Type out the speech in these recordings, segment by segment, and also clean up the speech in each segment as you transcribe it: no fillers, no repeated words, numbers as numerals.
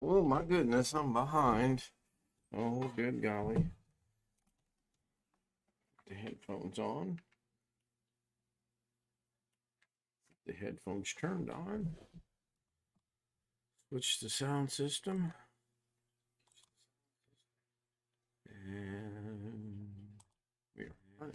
Oh my goodness, I'm behind. Oh, good golly. The headphones on. The headphones turned on. Switch the sound system. And we're on.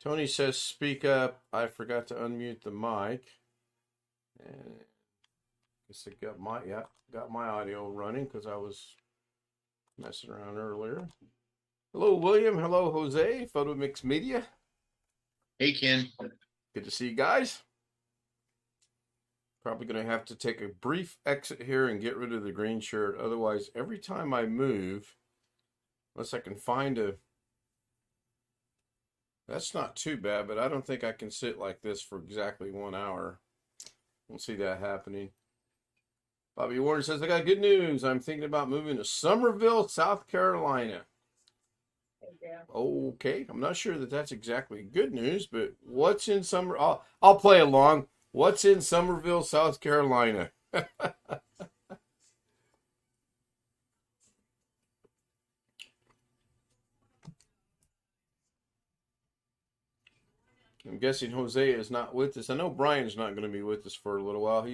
Tony says, "Speak up." I forgot to unmute the mic, and I guess I got my audio running because I was messing around earlier. Hello, William. Hello, Jose. Photo Mix Media. Hey, Ken. Good to see you guys. Probably going to have to take a brief exit here and get rid of the green shirt. Otherwise, every time I move, unless I can find a... That's not too bad, but I don't think I can sit like this for exactly 1 hour. We'll see that happening. Bobby Warren says, "I got good news. I'm thinking about moving to Summerville, South Carolina." Okay, I'm not sure that that's exactly good news, but what's in Summer? I'll play along. What's in Summerville, South Carolina? I'm guessing Jose is not with us. I know Brian's not going to be with us for a little while.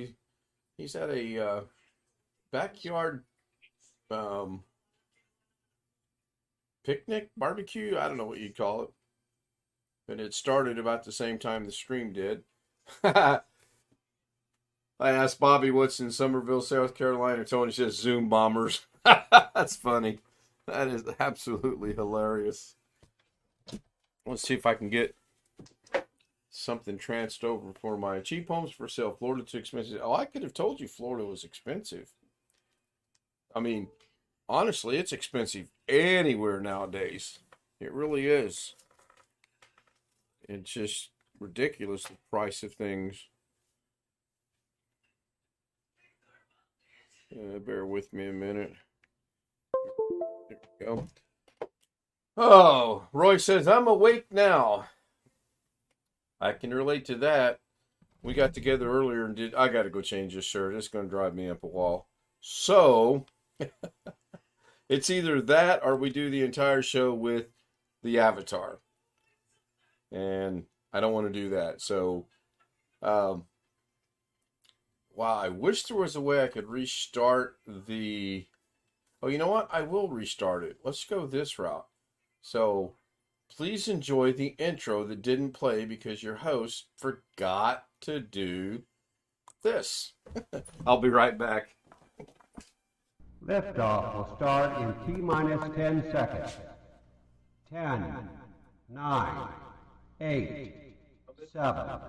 He's at a backyard um, picnic, barbecue. I don't know what you'd call it. And it started about the same time the stream did. I asked Bobby what's in Summerville, South Carolina. Tony says Zoom bombers. That's funny. That is absolutely hilarious. Let's see if I can get something transferred over for my cheap homes for sale. Florida too expensive. Oh, I could have told you Florida was expensive. I mean, honestly, it's expensive anywhere nowadays. It really is. It's just ridiculous, the price of things. Bear with me a minute. There we go. Oh, Roy says, "I'm awake now." I can relate to that. We got together earlier and I got to go change this shirt. It's going to drive me up a wall. So, it's either that or we do the entire show with the avatar. And I don't want to do that. So, wow, I wish there was a way I could restart the... Oh, you know what? I will restart it. Let's go this route. So, please enjoy the intro that didn't play because your host forgot to do this. I'll be right back. Liftoff will start in T-minus 10 seconds. 10, 9, 8, 7,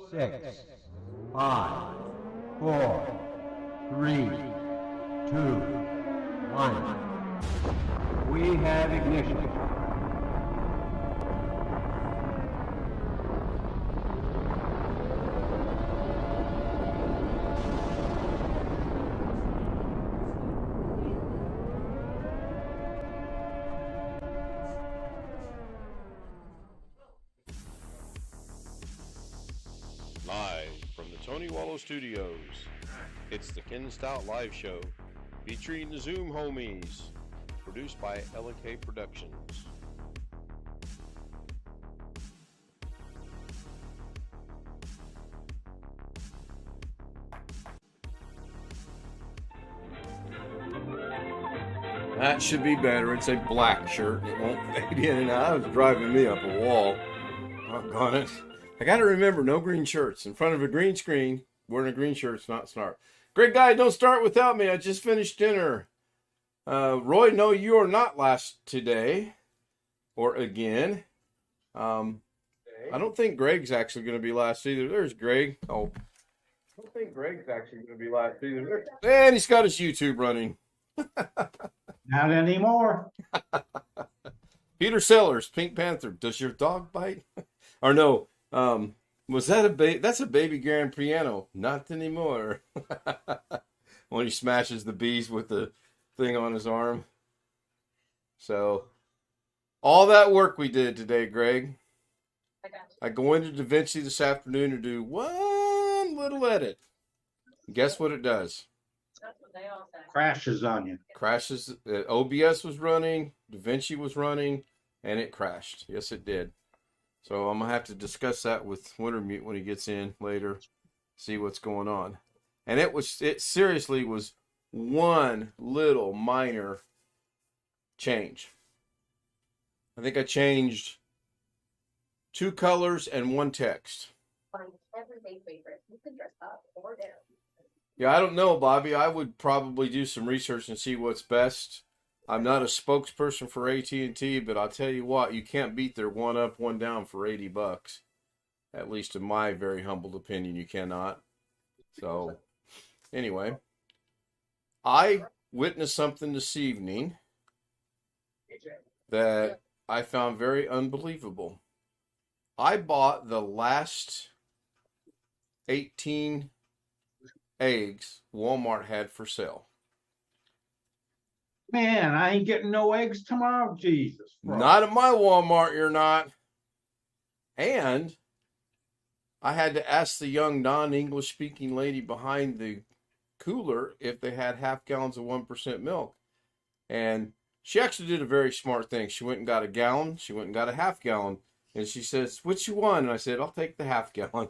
6, 5, 4, 3, 2, 1. We have ignition. Buffalo Studios. It's the Ken Stout Live Show, featuring the Zoom homies, produced by L&K Productions. That should be better. It's a black shirt and it won't fade in and out. It was driving me up a wall. Doggone it. I got to remember, no green shirts. In front of a green screen, wearing a green shirt's not smart. Great guy, don't start without me. I just finished dinner. Roy, no, you are not last today or again. I don't think Greg's actually going to be last either. There's Greg. Oh, I don't think Greg's actually going to be last either. And he's got his YouTube running. Not anymore. Peter Sellers, Pink Panther. Does your dog bite? Or no, was that that's a baby grand piano. Not anymore. When he smashes the bees with the thing on his arm. So, all that work we did today, Greg. I go into DaVinci this afternoon to do one little edit. Guess what it does? Crashes on you. Crashes. OBS was running, DaVinci was running, and it crashed. Yes, it did. So I'm going to have to discuss that with Wintermute when he gets in later, see what's going on. And it seriously was one little minor change. I think I changed 2 colors and 1 text. Find everyday favorite. You can dress up or down. Yeah, I don't know, Bobby. I would probably do some research and see what's best. I'm not a spokesperson for AT&T, but I'll tell you what, you can't beat their one up, one down for $80. At least in my very humble opinion, you cannot. So, anyway, I witnessed something this evening that I found very unbelievable. I bought the last 18 eggs Walmart had for sale. Man, I ain't getting no eggs tomorrow. Jesus. Bro. Not at my Walmart, you're not. And I had to ask the young non-English speaking lady behind the cooler if they had half gallons of 1% milk. And she actually did a very smart thing. She went and got a gallon. She went and got a half gallon. And she says, which you want? And I said, I'll take the half gallon.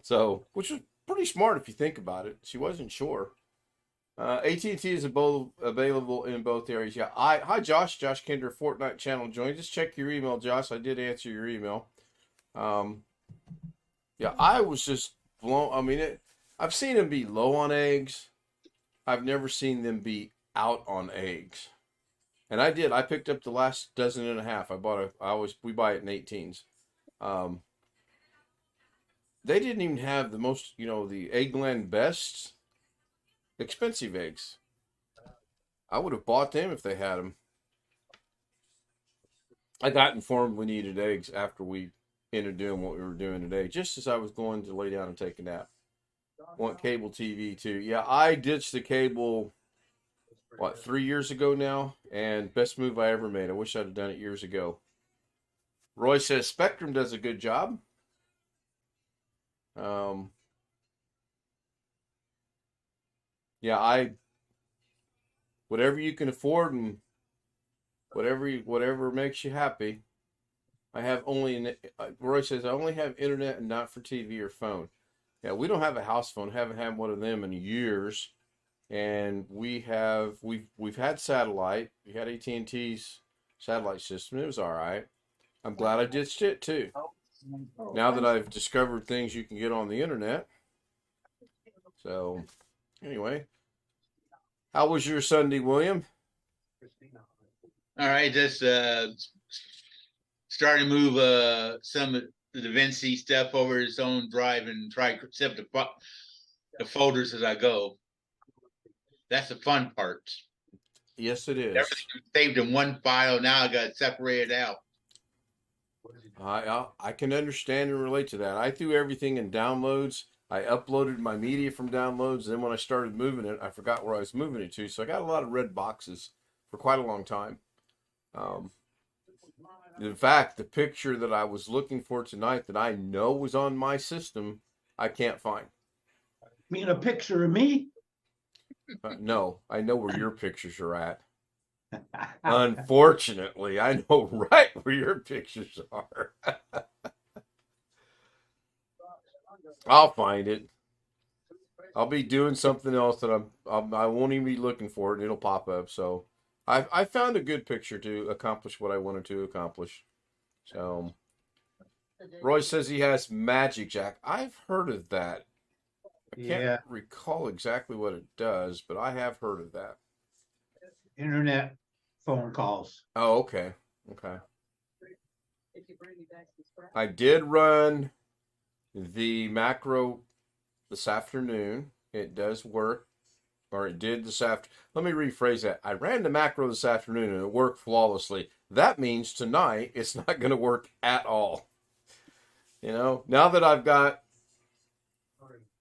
So, which was pretty smart if you think about it. She wasn't sure. AT&T is available in both areas. Yeah. Hi, Josh. Josh Kinder, Fortnite channel joined. Just check your email, Josh. I did answer your email. Yeah, I was just blown. I mean, I've seen them be low on eggs. I've never seen them be out on eggs. And I did. I picked up the last dozen and a half. We buy it in 18s. They didn't even have the most, the Eggland Best expensive eggs. I would have bought them if they had them. I got informed we needed eggs after we ended doing what we were doing today, just as I was going to lay down and take a nap. Want cable TV too. Yeah, I ditched the cable, 3 years ago now, and best move I ever made. I wish I'd have done it years ago. Roy says Spectrum does a good job. Yeah, whatever you can afford and whatever makes you happy. I have Roy says I only have internet and not for TV or phone. Yeah, we don't have a house phone. Haven't had one of them in years. And we've had satellite. We had AT&T's satellite system. It was all right. I'm glad I ditched it too. Now that I've discovered things you can get on the internet. So, anyway, how was your Sunday, William? All right, just starting to move some of the DaVinci stuff over his own drive and try to set the folders as I go. That's the fun part. Yes, it is. Everything saved in one file. Now I got it separated out. I can understand and relate to that. I threw everything in downloads. I uploaded my media from downloads. Then when I started moving it, I forgot where I was moving it to. So I got a lot of red boxes for quite a long time. In fact, the picture that I was looking for tonight that I know was on my system, I can't find. Mean a picture of me? No, I know where your pictures are at. Unfortunately, I know right where your pictures are. I'll find it. I'll be doing something else that I won't even be looking for it, and it'll pop up. So I found a good picture to accomplish what I wanted to accomplish. So Roy says he has Magic Jack. I've heard of that. I can't Yeah, recall exactly what it does, but I have heard of that. internet phone calls. Oh, okay. Okay. I did run the macro this afternoon. It does work, or it did this after. Let me rephrase that. I ran the macro this afternoon and it worked flawlessly. That means tonight it's not going to work at all. Now that I've got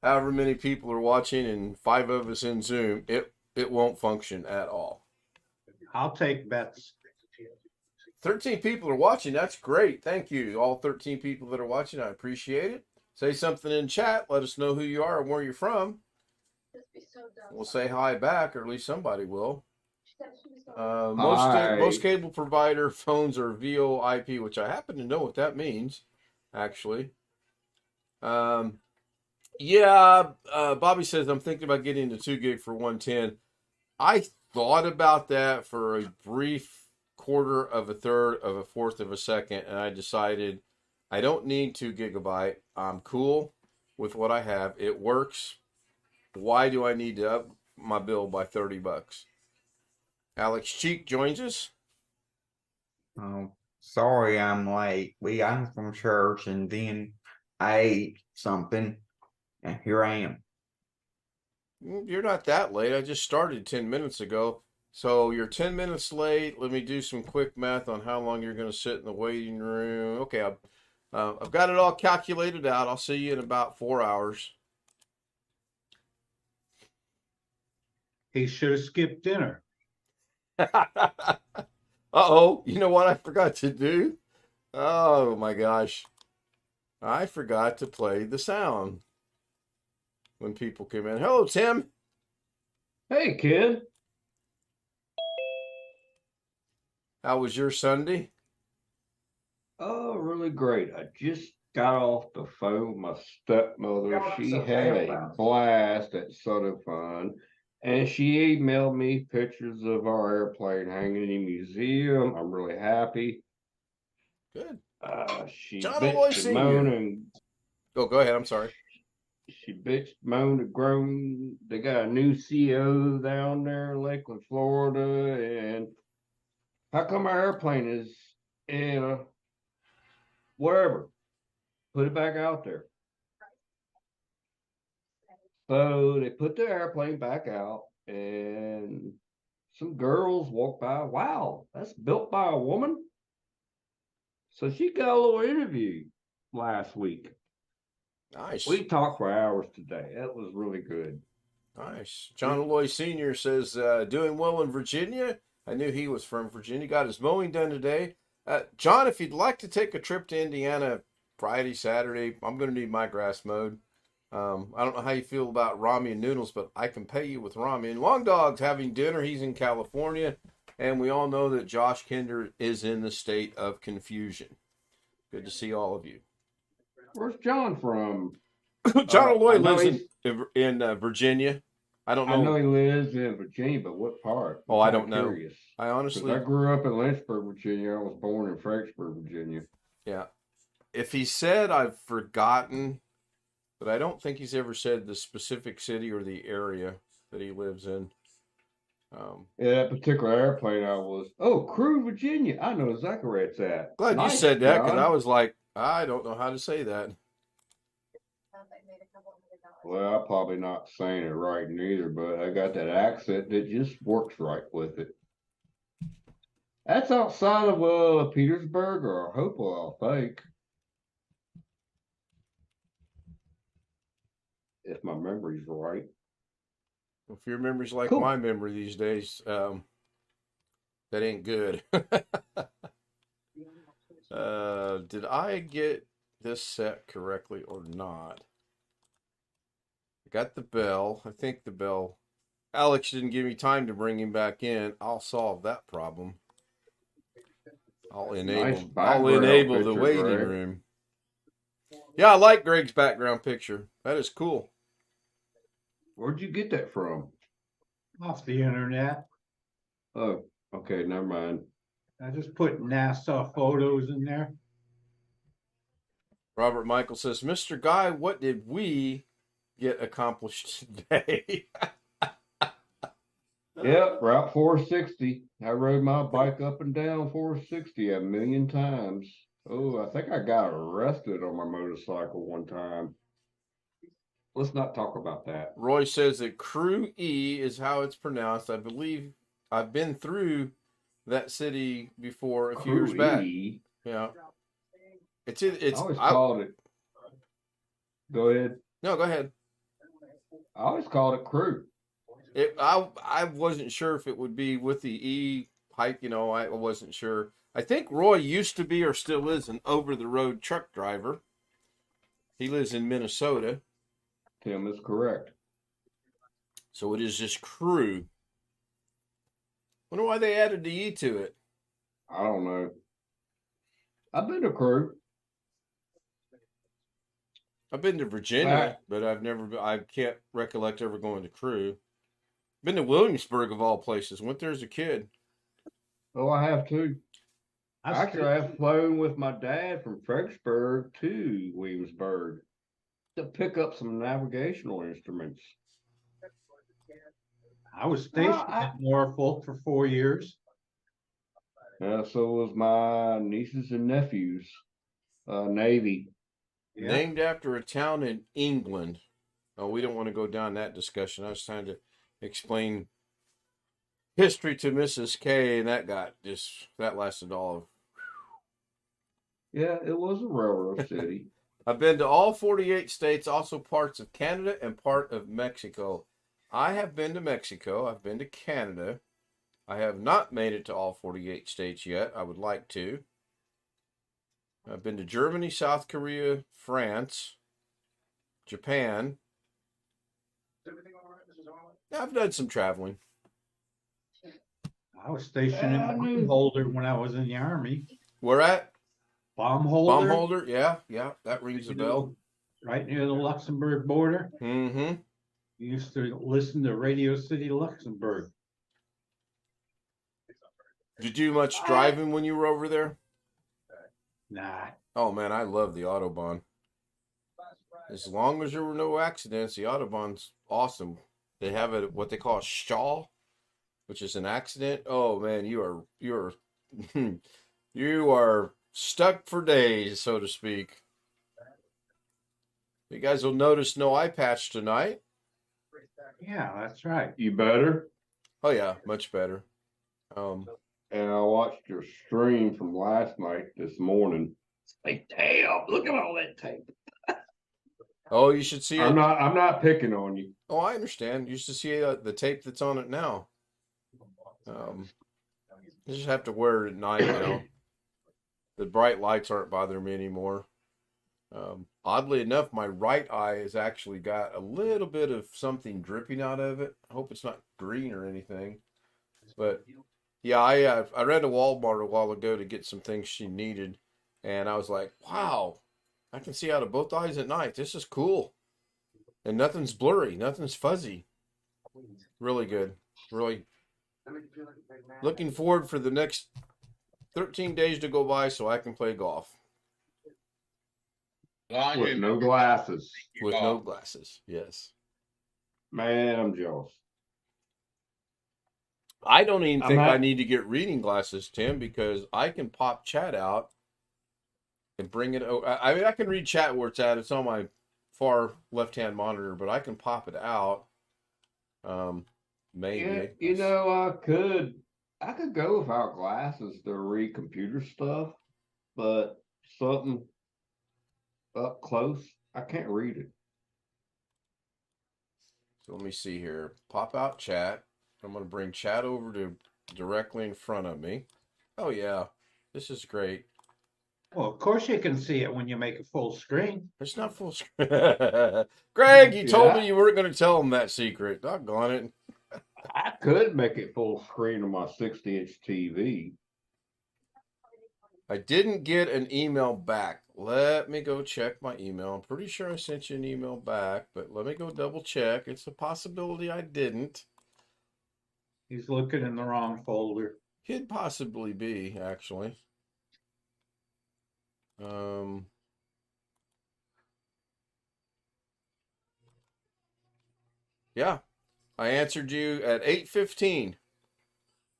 however many people are watching and 5 of us in Zoom, it won't function at all. I'll take bets. 13 people are watching. That's great. Thank you, all 13 people that are watching. I appreciate it. Say something in chat. Let us know who you are and where you're from. We'll say hi back, or at least somebody will. Most cable provider phones are VoIP, which I happen to know what that means, actually. Bobby says, I'm thinking about getting the 2 gig for 110. I thought about that for a brief quarter of a third of a fourth of a second, and I decided I don't need 2 gigabyte. I'm cool with what I have. It works. Why do I need to up my bill by $30? Alex Cheek joins us. Oh, sorry I'm late. We got from church and then I ate something and here I am. You're not that late. I just started 10 minutes ago. So you're 10 minutes late. Let me do some quick math on how long you're going to sit in the waiting room. Okay, I've got it all calculated out. I'll see you in about 4 hours. He should have skipped dinner. Uh-oh, you know what I forgot to do? Oh my gosh. I forgot to play the sound when people come in. Hello, Tim. Hey, kid. How was your Sunday? Oh, really great. I just got off the phone with my stepmother. She had a blast at Southern Fun, and she emailed me pictures of our airplane hanging in the museum. I'm really happy. Good. She John Alloy bitched and Sr. moaned and Go ahead. I'm sorry. she bitched, moaned, and groaned. They got a new CEO down there in Lakeland, Florida, and how come our airplane is in wherever? Put it back out there. So they put the airplane back out, and some girls walked by. Wow, that's built by a woman. So she got a little interview last week. Nice. We talked for hours today. That was really good. Nice. John Alloy Sr. says, doing well in Virginia. I knew he was from Virginia. Got his mowing done today. John, if you'd like to take a trip to Indiana Friday, Saturday, I'm going to need my grass mowed. I don't know how you feel about ramen noodles, but I can pay you with ramen. Long Dog's having dinner. He's in California. And we all know that Josh Kinder is in the state of confusion. Good to see all of you. Where's John from? John Alloy I know lives in Virginia. I don't know. I know he lives in Virginia, but what part? Oh, I don't know. Curious. I 'Cause honestly, I grew up in Lynchburg, Virginia. I was born in Fredericksburg, Virginia. yeah. If he said, I've forgotten, but I don't think he's ever said the specific city or the area that he lives in. Yeah, that particular airplane Crew, Virginia. I know exactly where it's at. Glad you Nice, said that, because John. I was like, I don't know how to say that. Well, I'm probably not saying it right neither, but I got that accent that just works right with it. That's outside of Petersburg or Hopewell, I think. If my memory's right. If your memory's like Cool. my memory these days, that ain't good. Did I get this set correctly or not? Got the bell. I think the bell. Alex didn't give me time to bring him back in. I'll solve that problem. I'll enable background the picture, waiting Greg. room. Yeah, I like Greg's background picture. That is cool. Where'd you get that from? Off the internet. Oh, okay, never mind. I just put NASA photos in there. Robert Michael says, Mr. Guy, what did we get accomplished today? Yep, Route 460. I rode my bike up and down 460 a million times. Oh, I think I got arrested on my motorcycle one time. Let's not talk about that. Roy says that Crew E is how it's pronounced. I believe I've been through that city before a few years back. Yeah. I always called it. Go ahead. No, go ahead. I always called it Crew. I wasn't sure if it would be with the E hike, I wasn't sure. I think Roy used to be or still is an over-the-road truck driver. He lives in Minnesota. Tim is correct. So it is just Crew. Wonder why they added the E to it. I don't know. I've been to Crew. I've been to Virginia, but I can't recollect ever going to Crew. Been to Williamsburg of all places. Went there as a kid. Oh, I have too. I Actually, I have flown with my dad from Fredericksburg to Williamsburg to pick up some navigational instruments. I was stationed at Norfolk for 4 years. So was my nieces and nephews. Navy. Yeah. Named after a town in England. Oh, we don't want to go down that discussion. I was trying to explain history to Mrs. K, and that lasted all of. Yeah, it was a railroad city. I've been to all 48 states, also parts of Canada and part of Mexico. I have been to Mexico. I've been to Canada. I have not made it to all 48 states yet. I would like to. I've been to Germany, South Korea, France, Japan. I've done some traveling. I was stationed in Baumholder when I was in the Army. Where at? Baumholder. Baumholder? Yeah, that rings a bell. Right near the Luxembourg border. Mm-hmm. You used to listen to Radio City Luxembourg. Did you do much driving when you were over there? Nah. Oh, man, I love the Autobahn. As long as there were no accidents, the Autobahn's awesome. They have what they call a stall, which is an accident. Oh, man, you are you are stuck for days, so to speak. You guys will notice no eye patch tonight. Yeah, that's right. You better? Oh, yeah, much better. And I watched your stream from last night this morning. Like, damn, look at all that tape. Oh, you should see it. I'm not picking on you. Oh, I understand. You should see the tape that's on it now. You just have to wear it at night now. The bright lights aren't bothering me anymore. Oddly enough, my right eye has actually got a little bit of something dripping out of it. I hope it's not green or anything. But yeah, I ran to Walmart a while ago to get some things she needed, and I was like, wow, I can see out of both eyes at night. This is cool. And nothing's blurry, nothing's fuzzy. Really good. Really looking forward for the next 13 days to go by so I can play golf. With no glasses. With no glasses, yes. Man, I'm jealous. I don't even think I need to get reading glasses, Tim, because I can pop chat out and bring it over. I mean, I can read chat where it's at. It's on my far left-hand monitor, but I can pop it out. Maybe. Yeah, I could go without glasses to read computer stuff, but something up close, I can't read it. So let me see here. Pop out chat. I'm going to bring chat over to directly in front of me. Oh, yeah. This is great. Well, of course you can see it when you make it full screen. It's not full screen. Greg, you told me Yeah. you weren't going to tell him that secret. Doggone it. I could make it full screen on my 60-inch TV. I didn't get an email back. Let me go check my email. I'm pretty sure I sent you an email back, but let me go double check. It's a possibility I didn't. He's looking in the wrong folder. Could possibly be, actually. Yeah, I answered you at 8:15.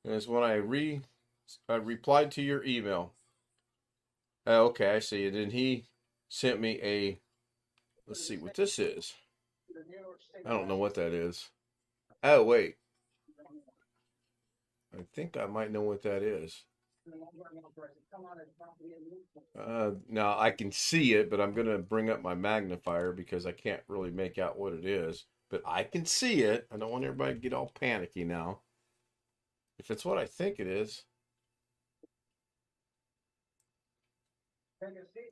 Is when I replied to your email. Okay, I see it. And he sent me a. Let's see what this is. I don't know what that is. Oh wait, I think I might know what that is. Now I can see it, but I'm gonna bring up my magnifier because I can't really make out what it is. But I can see it. I don't want everybody to get all panicky now. If it's what I think it is.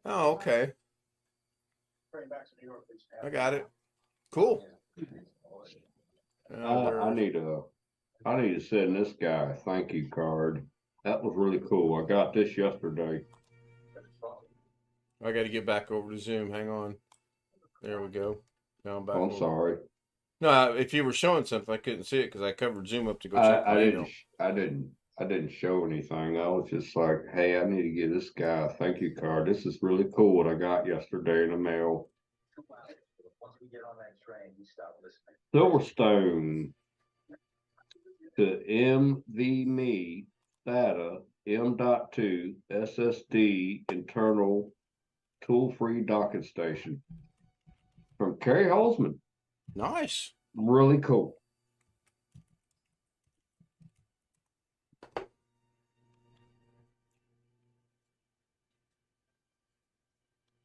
Oh, okay. I got it. Cool. I need to send this guy a thank you card. That was really cool. I got this yesterday. I got to get back over to Zoom. Hang on. There we go. Now I'm back. I'm over. sorry. No, if you were showing something, I couldn't see it because I covered Zoom up to go check my email. I didn't show anything. I was just like, hey, I need to give this guy a thank you card. This is really cool what I got yesterday in the mail. Silverstone to MV SATA M.2 SSD internal tool-free docking station from Kerry Holzman. Nice. Really cool.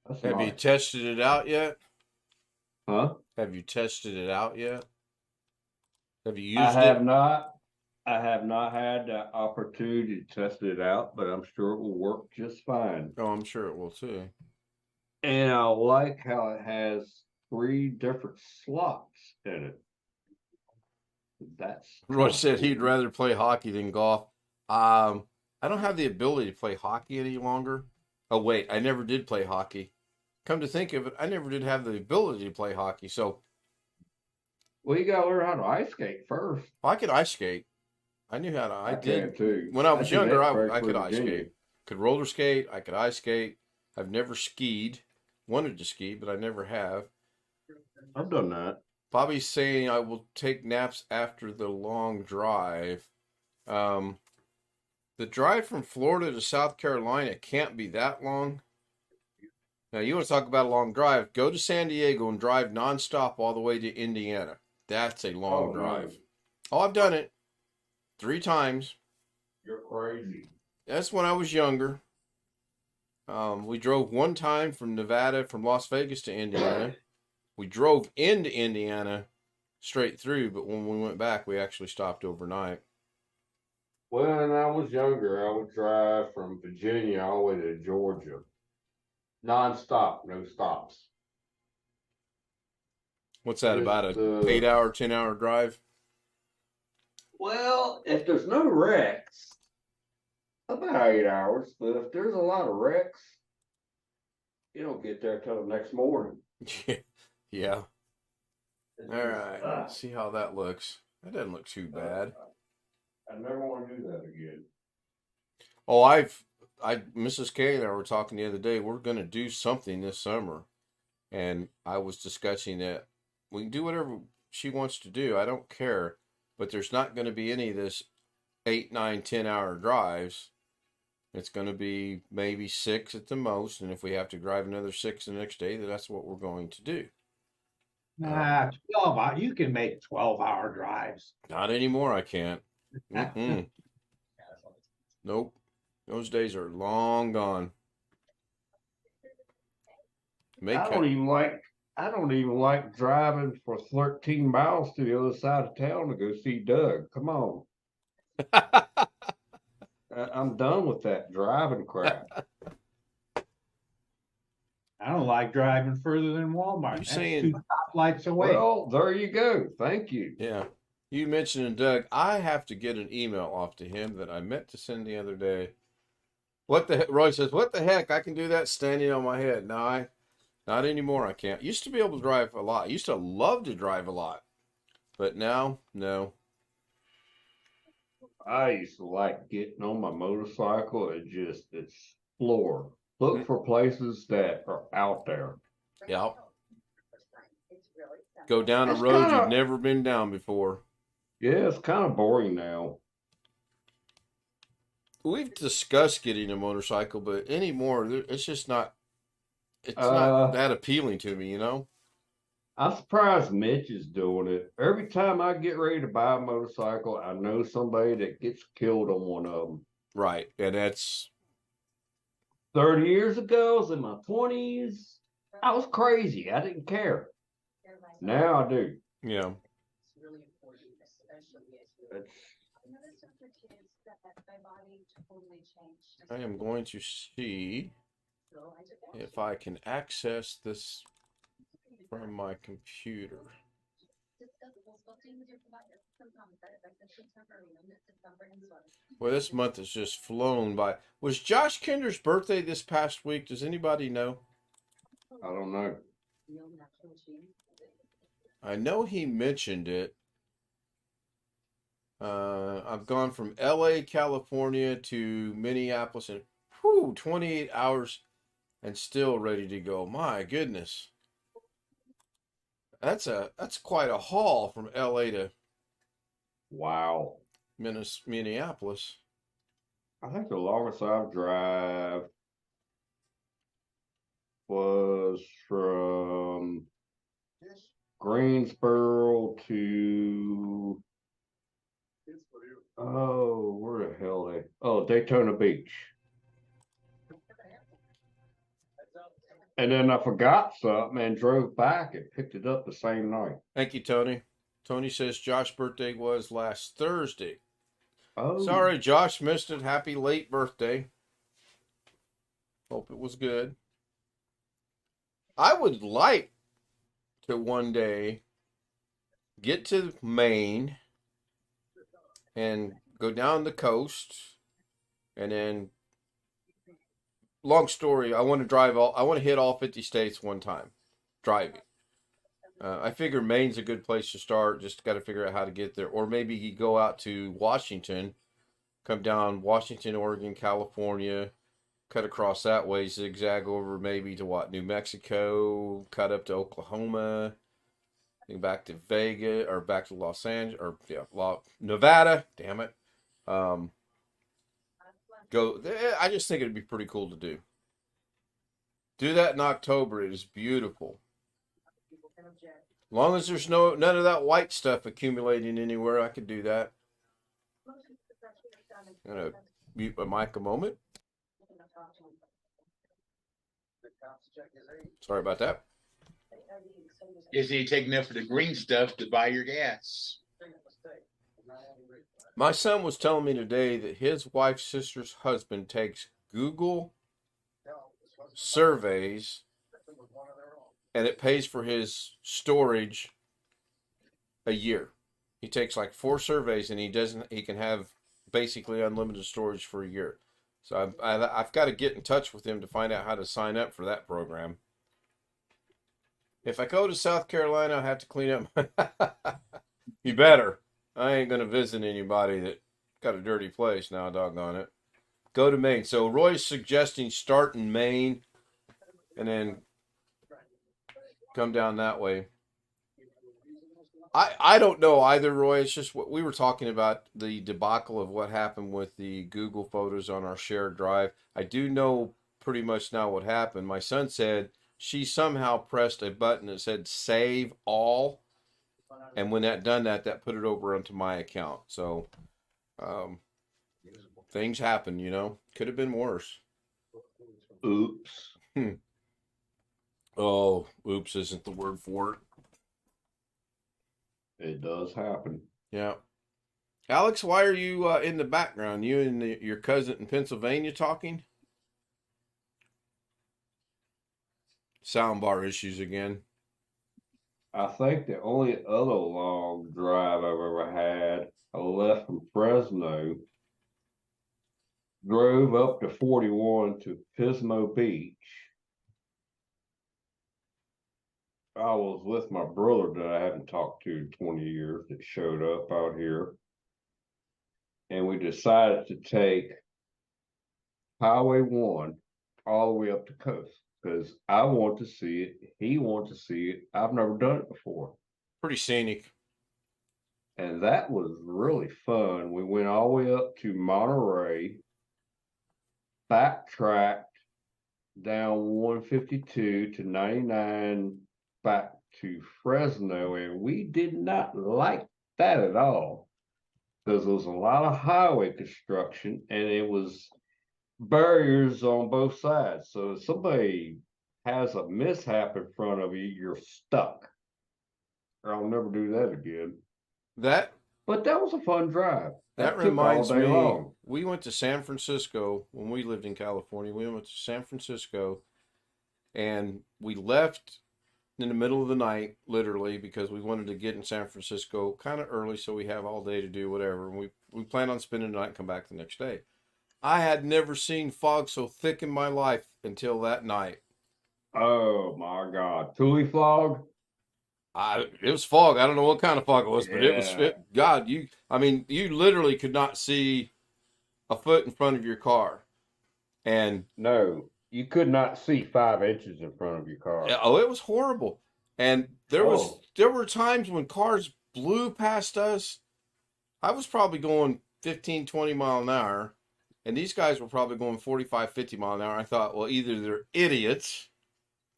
That's Have you nice. tested it out yet? Huh? Have you tested it out yet? Have you I used have it? not. I have not had the opportunity to test it out, but I'm sure it will work just fine. Oh, I'm sure it will too. And I like how it has 3 different slots in it. That's Roy kinda said he'd cool. rather play hockey than golf. I don't have the ability to play hockey any longer. Oh wait, I never did play hockey. Come to think of it, I never did have the ability to play hockey. So Well, you gotta learn how to ice skate first. I could ice skate. I knew how to. I did can too. when I was do that younger. in I Frankfort, could ice Virginia. skate. Could roller skate. I could ice skate. I've never skied. Wanted to ski, but I never have. I've done that. Bobby's saying I will take naps after the long drive. The drive from Florida to South Carolina can't be that long. Now, you want to talk about a long drive? Go to San Diego and drive nonstop all the way to Indiana. That's a long drive. Oh, I've done it 3 times. You're crazy. That's when I was younger. We drove one time from Nevada, from Las Vegas to Indiana. We drove into Indiana straight through, but when we went back, we actually stopped overnight. When I was younger, I would drive from Virginia all the way to Georgia. Non-stop, no stops. What's that, about a Just, 8-hour, 10-hour drive? Well, if there's no wrecks, about 8 hours. But if there's a lot of wrecks, you don't get there till the next morning. Yeah. All right. Let's see how that looks. That doesn't look too bad. I never want to do that again. Oh, Mrs. Kay and I were talking the other day. We're going to do something this summer. And I was discussing that we can do whatever she wants to do. I don't care. But there's not going to be any of this 8, 9, 10-hour drives. It's going to be maybe 6 at the most. And if we have to drive another 6 the next day, then that's what we're going to do. Nah, 12 hour. You can make 12-hour drives. Not anymore, I can't. Mm-mm. Nope. Those days are long gone. I don't even like driving for 13 miles to the other side of town to go see Doug. Come on. I'm done with that driving crap. I don't like driving further than Walmart. You That's saying- 2 stoplights away. Well, there you go. Thank you. Yeah. You mentioned Doug. I have to get an email off to him that I meant to send the other day. What the heck? Roy says, what the heck? I can do that standing on my head. No, not anymore. I can't. Used to be able to drive a lot. Used to love to drive a lot. But now, no. I used to like getting on my motorcycle and just explore. Look for places that are out there. Yeah. It's really simple. Go down a It's road kinda- you've never been down before. Yeah, it's kind of boring now. We've discussed getting a motorcycle, but anymore, it's just not. It's Uh, not that appealing to me, you know. I'm surprised Mitch is doing it. Every time I get ready to buy a motorcycle, I know somebody that gets killed on one of them. Right, and that's 30 years ago, I was in my 20s. I was crazy. I didn't care. Now I do. yeah. It's really important, especially as you. It's, I noticed after kids that my body totally changed. I am going to see So I took if I can access this from my computer. Discuss with your provider. Sometimes that affects the temporary illness, discomfort, and swelling. Well, this month has just flown by. Was Josh Kinder's birthday this past week? Does anybody know? I don't know. Real natural cheese. I know he mentioned it. I've gone from LA, California to Minneapolis in 28 hours and still ready to go. My goodness. That's quite a haul from LA to Wow. Minneapolis. I think the longest I've drive was from Greensboro to where the hell they? Oh, Daytona Beach. And then I forgot something and drove back and picked it up the same night. Thank you, Tony. Tony says Josh's birthday was last Thursday. Oh, Sorry, Josh missed it. Happy late birthday. Hope it was good. I would like to one day get to Maine and go down the coast and then long story, I want to hit all 50 states one time driving. I figure Maine's a good place to start. Just got to figure out how to get there. Or maybe you go out to Washington, come down Washington, Oregon, California, cut across that way, zigzag over maybe to New Mexico, cut up to Oklahoma, then back to Vegas or back to Los Angeles or Nevada. Damn it. I just think it'd be pretty cool to do. Do that in October. It is beautiful. As long as there's none of that white stuff accumulating anywhere, I could do that. I'm gonna mute my mic a moment. Sorry about that. Is he taking enough of the green stuff to buy your gas? My son was telling me today that his wife's sister's husband takes Google surveys and it pays for his storage a year. He takes like 4 surveys and he can have basically unlimited storage for a year. So I've got to get in touch with him to find out how to sign up for that program. If I go to South Carolina, I'll have to clean up. You better. I ain't going to visit anybody that got a dirty place now, doggone it. Go to Maine. So Roy's suggesting start in Maine and then come down that way. I don't know either, Roy. It's just what we were talking about, the debacle of what happened with the Google photos on our shared drive. I do know pretty much now what happened. My son said she somehow pressed a button that said save all. And when that put it over onto my account. So things happen, Could have been worse. oops. Oh, oops isn't the word for it. It does happen. Yeah. Alex, why are you in the background? You and your cousin in Pennsylvania talking? soundbar issues again. I think the only other long drive I've ever had, I left from Fresno, drove up to 41 to Pismo Beach. I was with my brother that I hadn't talked to in 20 years that showed up out here. And we decided to take Highway 1 all the way up the coast because I want to see it. He wants to see it. I've never done it before. Pretty scenic. And that was really fun. We went all the way up to Monterey, backtracked down 152 to 99 back to Fresno, and we did not like that at all because there was a lot of highway construction and it was barriers on both sides. So if somebody has a mishap in front of you, you're stuck. I'll never do that again. That But that was a fun drive. that took reminds all day me. long. We went to San Francisco when we lived in California. We went to San Francisco, and we left in the middle of the night, literally, because we wanted to get in San Francisco kind of early, so we have all day to do whatever. And we planned on spending the night and come back the next day. I had never seen fog so thick in my life until that night. Oh my God. Tule fog? It was fog. I don't know what kind of fog it was, but it was Yeah. God, you literally could not see a foot in front of your car. And No, you could not see 5 inches in front of your car. oh, it was horrible. And there were times when cars blew past us. I was probably going 15, 20 mile an hour, and these guys were probably going 45, 50 mile an hour. I thought, well, either they're idiots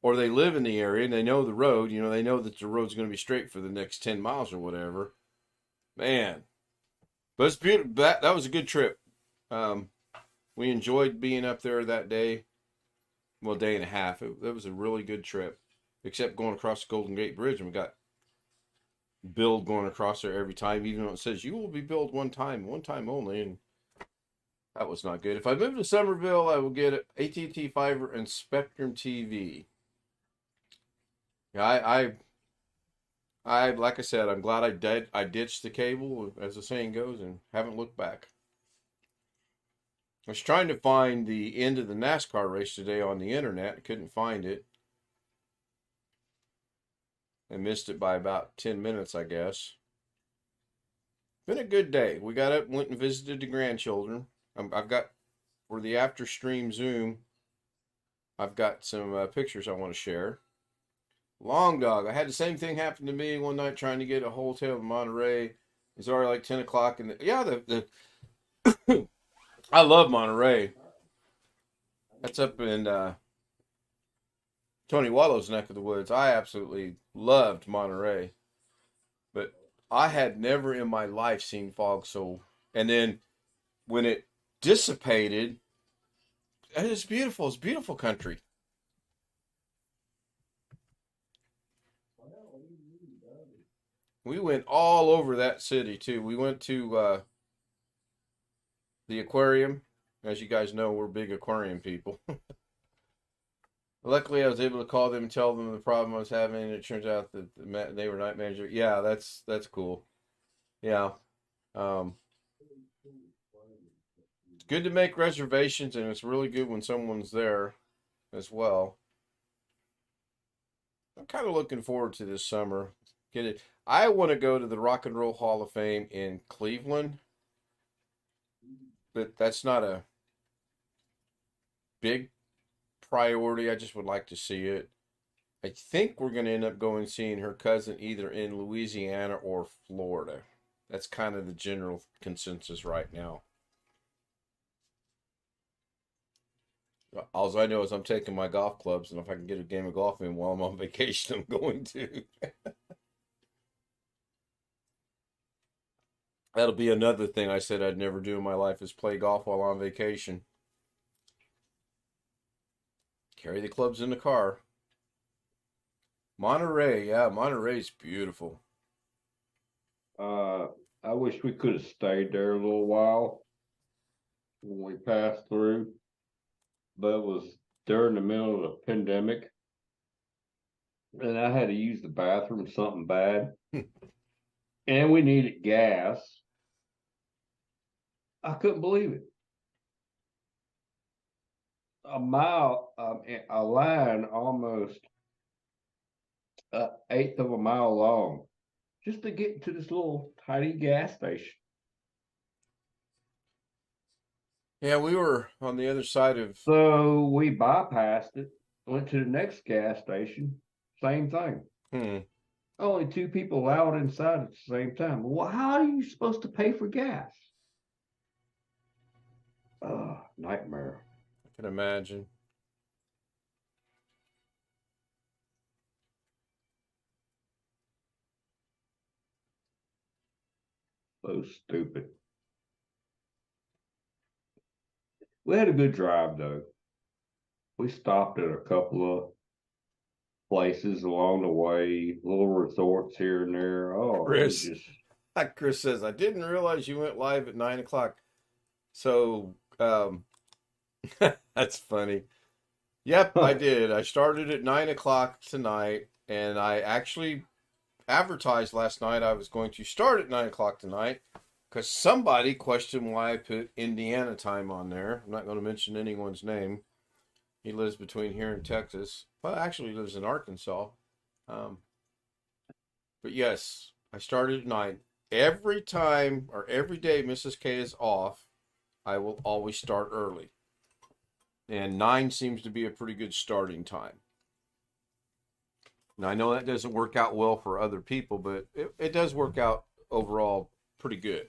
or they live in the area and they know the road. You know, they know that the road's going to be straight for the next 10 miles or whatever. Man, but it's beautiful. That was a good trip. We enjoyed being up there that day. Well, day and a half. It was a really good trip, except going across the Golden Gate Bridge, and we got billed going across there every time, even though it says you will be billed one time only, and that was not good. If I move to Somerville, I will get AT&T Fiber and Spectrum TV. Yeah, I like I said, I'm glad I ditched the cable, as the saying goes, and haven't looked back. I was trying to find the end of the NASCAR race today on the internet. Couldn't find it. I missed it by about 10 minutes, I guess. Been a good day. We got up, went and visited the grandchildren. I've got, for the after stream Zoom, I've got some pictures I want to share. Long dog. I had the same thing happen to me one night trying to get a hotel in Monterey. It's already like 10 o'clock. I love Monterey. That's up in Tony Wallow's neck of the woods. I absolutely loved Monterey. But I had never in my life seen fog so. And then when it dissipated, it's beautiful. It's beautiful country. We went all over that city too. We went to the aquarium. As you guys know, we're big aquarium people. Luckily, I was able to call them and tell them the problem I was having, and it turns out that they were night manager. Yeah, that's cool. Yeah. It's good to make reservations, and it's really good when someone's there as well. I'm kind of looking forward to this summer. Get it. I want to go to the Rock and Roll Hall of Fame in Cleveland, but that's not a big priority. I just would like to see it. I think we're going to end up going seeing her cousin either in Louisiana or Florida. That's kind of the general consensus right now. All I know is I'm taking my golf clubs, and if I can get a game of golf in while I'm on vacation, I'm going to. That'll be another thing I said I'd never do in my life is play golf while on vacation. Carry the clubs in the car. Monterey, yeah, Monterey's beautiful. I wish we could have stayed there a little while when we passed through, but it was during the middle of the pandemic. and I had to use the bathroom, something bad, and we needed gas. I couldn't believe it. A mile, a line almost an eighth of a mile long, just to get to this little tiny gas station. Yeah, we were on the other side of. So we bypassed it, went to the next gas station, same thing. Only two people allowed inside at the same time. Well, how are you supposed to pay for gas? Nightmare. I can imagine. So stupid. We had a good drive though. We stopped at a couple of places along the way, little resorts here and there. Oh, Chris. just Chris says, I didn't realize you went live at 9 o'clock. So, that's funny. Yep, I did. I started at 9 o'clock tonight, and I actually advertised last night I was going to start at 9 o'clock tonight because somebody questioned why I put Indiana time on there. I'm not going to mention anyone's name. He lives between here and Texas. Well, actually, he lives in Arkansas. But yes, I started at 9. Every time or every day Mrs. K is off, I will always start early. And 9 seems to be a pretty good starting time. Now, I know that doesn't work out well for other people, but it does work out overall pretty good.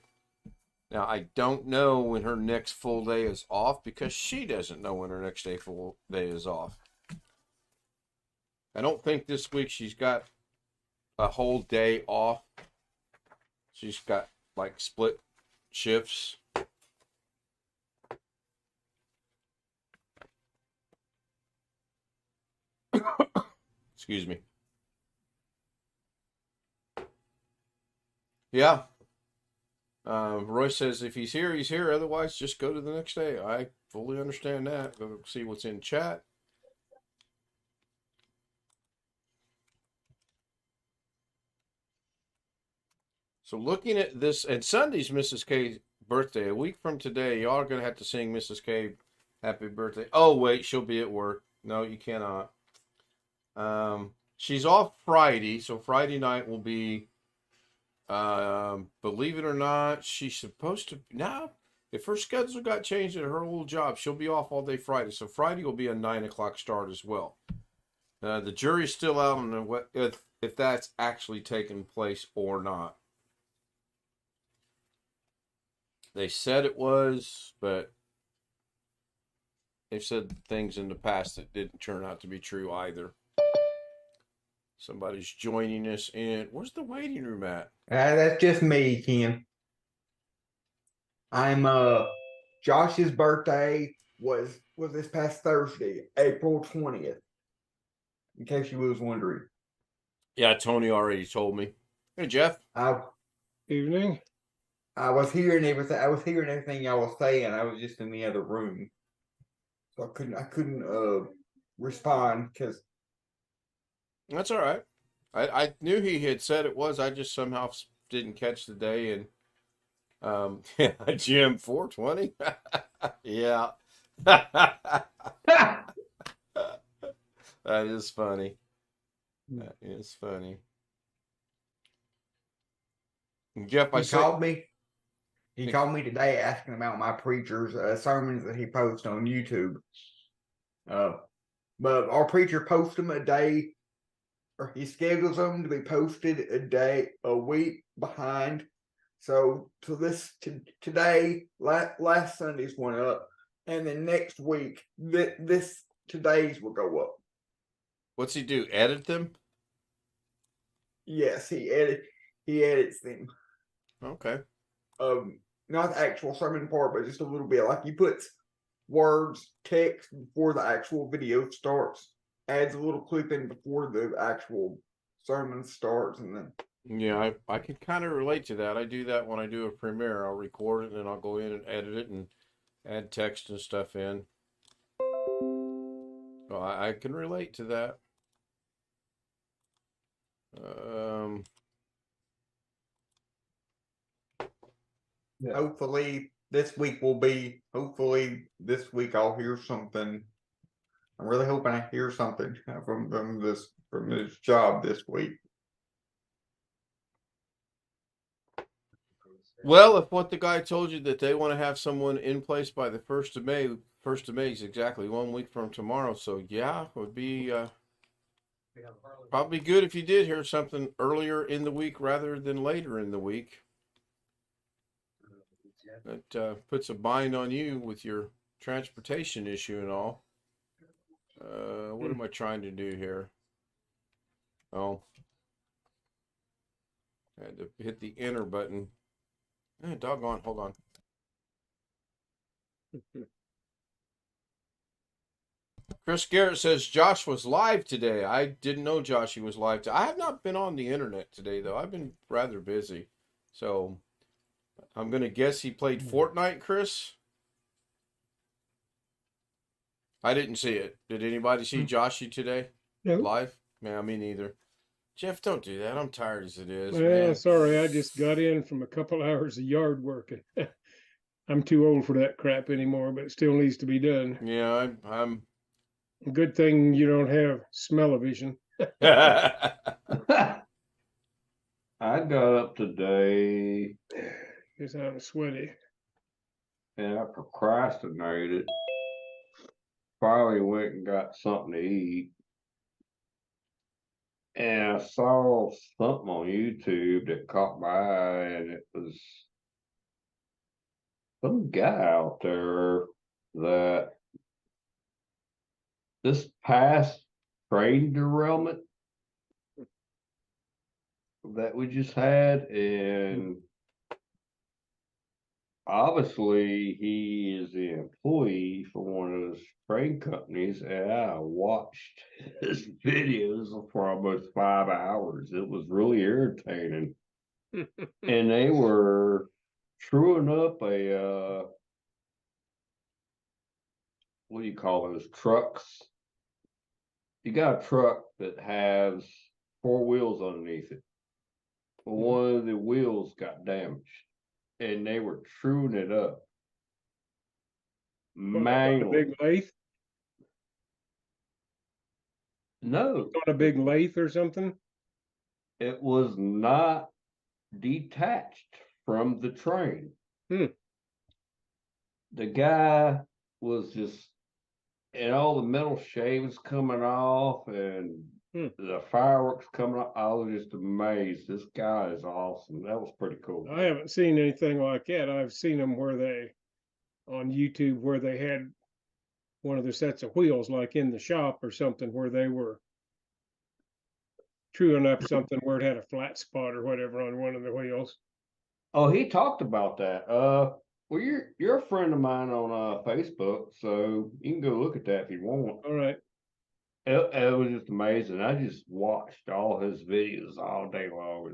Now, I don't know when her next full day is off because she doesn't know when her next full day is off. I don't think this week she's got a whole day off. She's got like split shifts. Excuse me. Yeah. Roy says if he's here, he's here. Otherwise, just go to the next day. I fully understand that. Go see what's in chat. So looking at this, and Sunday's Mrs. K's birthday. A week from today, y'all are going to have to sing Mrs. K happy birthday. Oh, wait, she'll be at work. No, you cannot. She's off Friday, so Friday night will be, believe it or not, she's supposed to, now, if her schedule got changed at her old job, she'll be off all day Friday. So Friday will be a 9 o'clock start as well. The jury's still out on what if that's actually taken place or not. They said it was, but they've said things in the past that didn't turn out to be true either. Somebody's joining us in. Where's the waiting room at? That's just me, Ken. I'm Josh's birthday was this past Thursday, April 20th. In case you was wondering. Yeah, Tony already told me. Hey, Jeff. evening. I was hearing everything. I was hearing everything y'all was saying. I was just in the other room, so I couldn't respond because That's all right. I knew he had said it was. I just somehow didn't catch the day. And yeah, Jim 420. Yeah. That is funny. That is funny. Jeff, I he said, called me. He called me today asking about my preacher's sermons that he posts on YouTube. But our preacher posts them a day, or he schedules them to be posted a week behind. So today, last Sunday's went up, and then next week today's will go up. what's he do? Edit them? Yes, he edits them. Okay. Not the actual sermon part, but just a little bit. Like he puts words, text before the actual video starts, adds a little clip in before the actual sermon starts, and then. Yeah, I can kind of relate to that. I do that when I do a premiere. I'll record it and then I'll go in and edit it and add text and stuff in. So I can relate to that. Yeah. Hopefully this week I'll hear something. I'm really hoping I hear something from this job this week. Well, if what the guy told you that they want to have someone in place by the 1st of May, 1st of May is exactly 1 week from tomorrow. So yeah, it would be probably good if you did hear something earlier in the week rather than later in the week. That puts a bind on you with your transportation issue and all. What am I trying to do here? Oh, I had to hit the enter button. Doggone, hold on. Chris Garrett says Josh was live today. I didn't know Joshy was live. I have not been on the internet today, though. I've been rather busy. So I'm going to guess he played Fortnite, Chris? I didn't see it. Did anybody see Joshy today? No. Live? Man, me neither. Jeff, don't do that. I'm tired as it is. Well, man. sorry, I just got in from a couple hours of yard work. I'm too old for that crap anymore, but it still needs to be done. Yeah, I'm. Good thing you don't have smell-o-vision. I got up today Because I'm sweaty. and I procrastinated. Finally went and got something to eat. And I saw something on YouTube that caught my eye, and it was some guy out there that this past train derailment that we just had, and obviously he is the employee for one of those train companies, and I watched his videos for almost 5 hours. It was really irritating. And they were truing up a what do you call those trucks? You got a truck that has 4 wheels underneath it. One of the wheels got damaged, and they were truing it up On a manually. big lathe? No, On a big lathe or something? it was not detached from the train. Hmm. The guy was just, and all the metal shavings coming off, and the fireworks coming off. I was just amazed. This guy is awesome. That was pretty cool. I haven't seen anything like that. I've seen them on YouTube, where they had one of the sets of wheels, like in the shop or something, where they were truing up something where it had a flat spot or whatever on one of the wheels. Oh, he talked about that. Well, you're a friend of mine on Facebook, so you can go look at that if you want. All right. It was just amazing. I just watched all his videos all day long.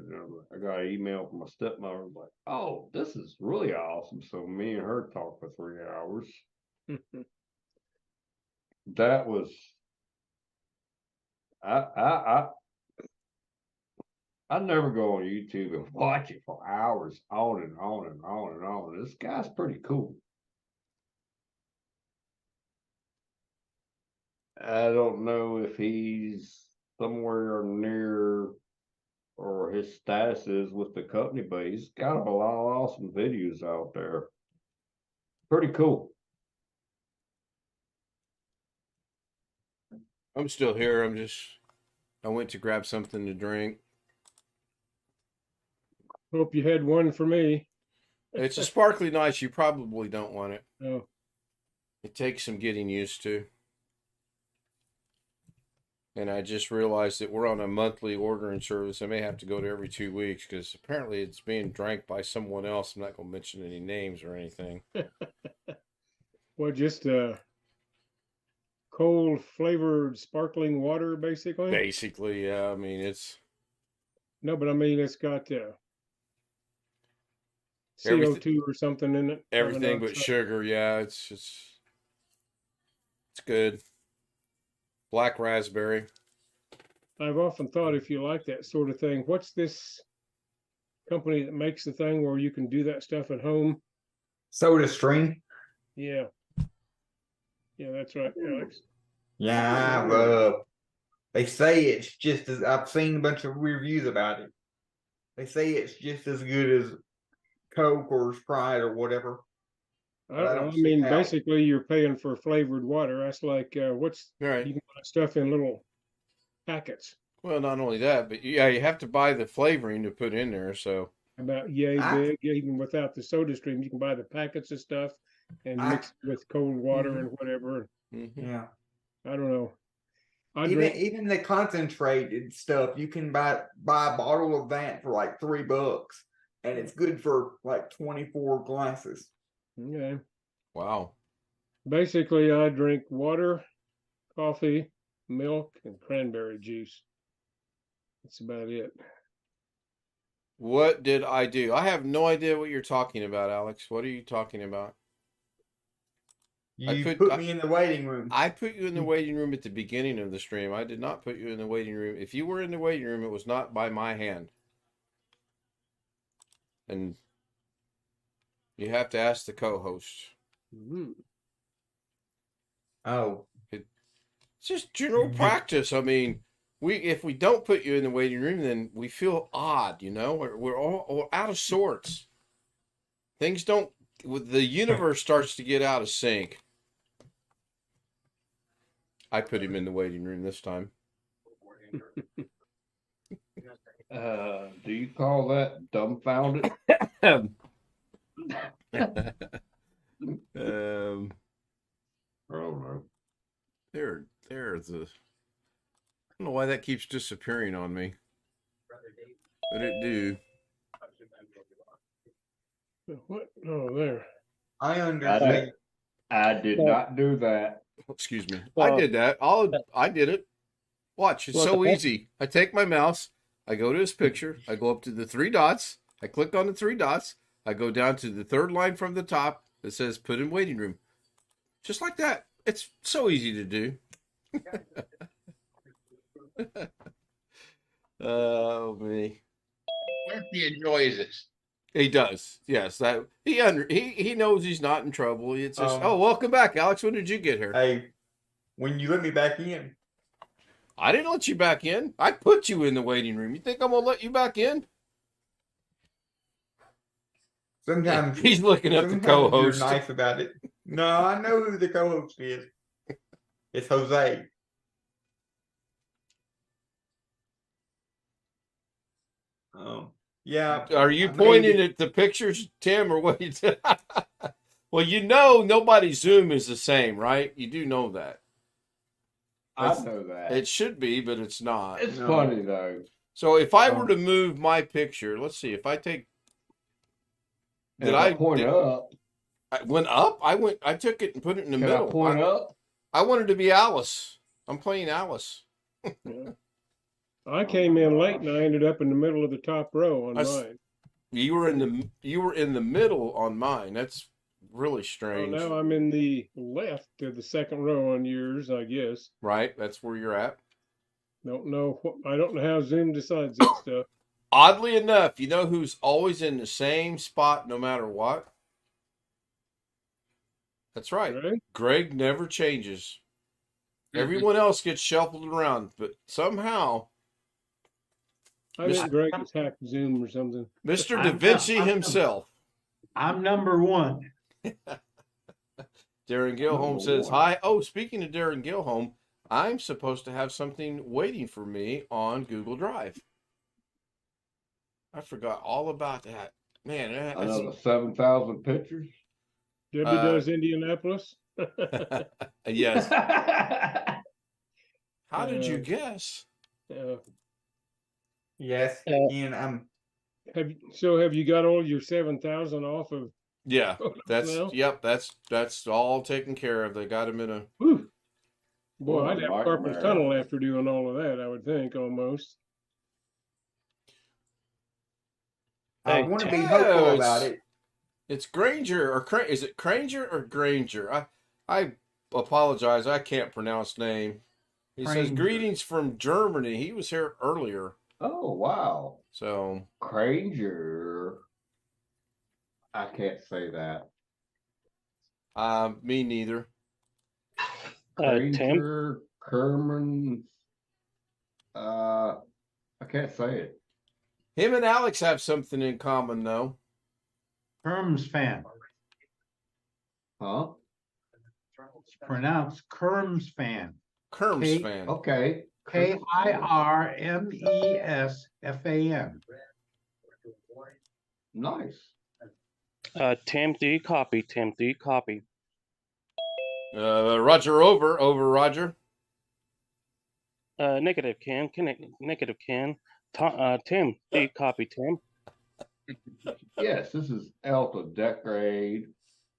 I got an email from my stepmother, like, "Oh, this is really awesome." So me and her talked for 3 hours. That was I never go on YouTube and watch it for hours, on and on and on and on. This guy's pretty cool. I don't know if he's somewhere near or his status is with the company, but he's got a lot of awesome videos out there. Pretty cool. I'm still here. I went to grab something to drink. Hope you had one for me. It's a sparkly night. You probably don't want it. Oh, It takes some getting used to. And I just realized that we're on a monthly ordering service. I may have to go to every 2 weeks because apparently it's being drank by someone else. I'm not going to mention any names or anything. well, just cold flavored sparkling water, basically. Basically, yeah. I mean, it's No, but I mean it's got CO2 or something in it. everything but sugar. Yeah, it's good. Black raspberry. I've often thought if you like that sort of thing, what's this company that makes the thing where you can do that stuff at home? Soda Stream. Yeah. Yeah, that's right, Alex. Yeah, they say it's just as I've seen a bunch of reviews about it. They say it's just as good as Coke or Sprite or whatever. I But I don't know. don't I see mean, how. basically, you're paying for flavored water. That's like what's Right. you can buy stuff in little packets. Well, not only that, but yeah, you have to buy the flavoring to put in there. So About yay I- big, even without the soda stream. You can buy the packets of stuff and I- mix it with cold water Mhm. and whatever. mhm. Yeah. I don't know. I Even drink. even the concentrated stuff, you can buy a bottle of that for like $3, and it's good for like 24 glasses. Yeah. Wow. Basically, I drink water, coffee, milk, and cranberry juice. That's about it. What did I do? I have no idea what you're talking about, Alex. What are you talking about? You put- put me in the waiting room. I put you in the waiting room at the beginning of the stream. I did not put you in the waiting room. If you were in the waiting room, it was not by my hand. And you have to ask the co-host. Mhm. Oh, It's just general practice. I mean, if we don't put you in the waiting room, then we feel odd, you know? We're all out of sorts. Things don't. The universe starts to get out of sync. I put him in the waiting room this time. Do you call that dumbfounded? Oh no. There's a. I don't know why that keeps disappearing on me, but it do. What? Oh, there. I understand. I did not do that. Excuse me. I Well- did that. I did it. Watch. It's Well, so the- easy. I take my mouse. I go to his picture. I go up to the three dots. I click on the three dots. I go down to the third line from the top that says "Put in waiting room." Just like that. It's so easy to do. Oh me. Murphy enjoys this. He does. Yes. That he knows he's not in trouble. It's just, Um, oh, welcome back, Alex. When did you get here? Hey, when you let me back in, I didn't let you back in. I put you in the waiting room. You think I'm gonna let you back in? sometimes He's looking up the sometimes co-host. You're nice about it. No, I know who the co-host is. It's Jose. Yeah. Are you I made pointing it. at the pictures, Tim, or what? Well, you know nobody's Zoom is the same, right? You do know that. I That's- know that. It should be, but it's not. It's No. funny though. So if I Oh. were to move my picture, let's see. If I take, And did if I point up? I went up? I took it and put it in the Can middle. I point up? I wanted to be Alice. I'm playing Alice. Yeah. I came in late and I ended up in the middle of the top row on That's- mine. You were in the middle on mine. That's really Well, strange, now I'm in the left of the second row on yours, I guess. right? That's where you're at. Don't know. I don't know how Zoom decides that stuff. Oddly enough, you know who's always in the same spot no matter what? That's right. Right? Greg never changes. Everyone else gets shuffled around, but somehow I think Greg has hacked Zoom or something. Mr. I'm Da not- Vinci I'm not- himself, I'm number one. Darren Gilholm Number says, one. hi. Oh, speaking of Darren Gilholm, I'm supposed to have something waiting for me on Google Drive. I forgot all about that. Man, that's, Another 7,000 pictures. Debbie Uh, does Indianapolis. yes. How did you Uh, guess? Yes, Uh, and I'm Have you got all your 7,000 off of? Yeah, that's No? yep. That's all taken care of. They got him in a. Whew. Boy, Oh, I'd have nightmare. carpal tunnel after doing all of that. I would think almost. I Hey, want to be yeah, hopeful it's- about it. It's Granger or is it Granger or Granger? I apologize. I can't pronounce name. He says Granger. greetings from Germany. He was here earlier, Oh, wow. so Granger. I can't say that. me neither. Tim, Granger, Kerman. I can't say it. Him and Alex have something in common, though. Kerms fan. Huh? It's pronounced Kerms fan. Kerms Hey, fan. Okay. KIRMESFAN. Nice. Tim, do you copy? Tim, do you copy? Roger, over, Roger. Negative, Ken. Negative, Ken. Tim, do you copy? Tim. Yes, this is Alpha Degrade,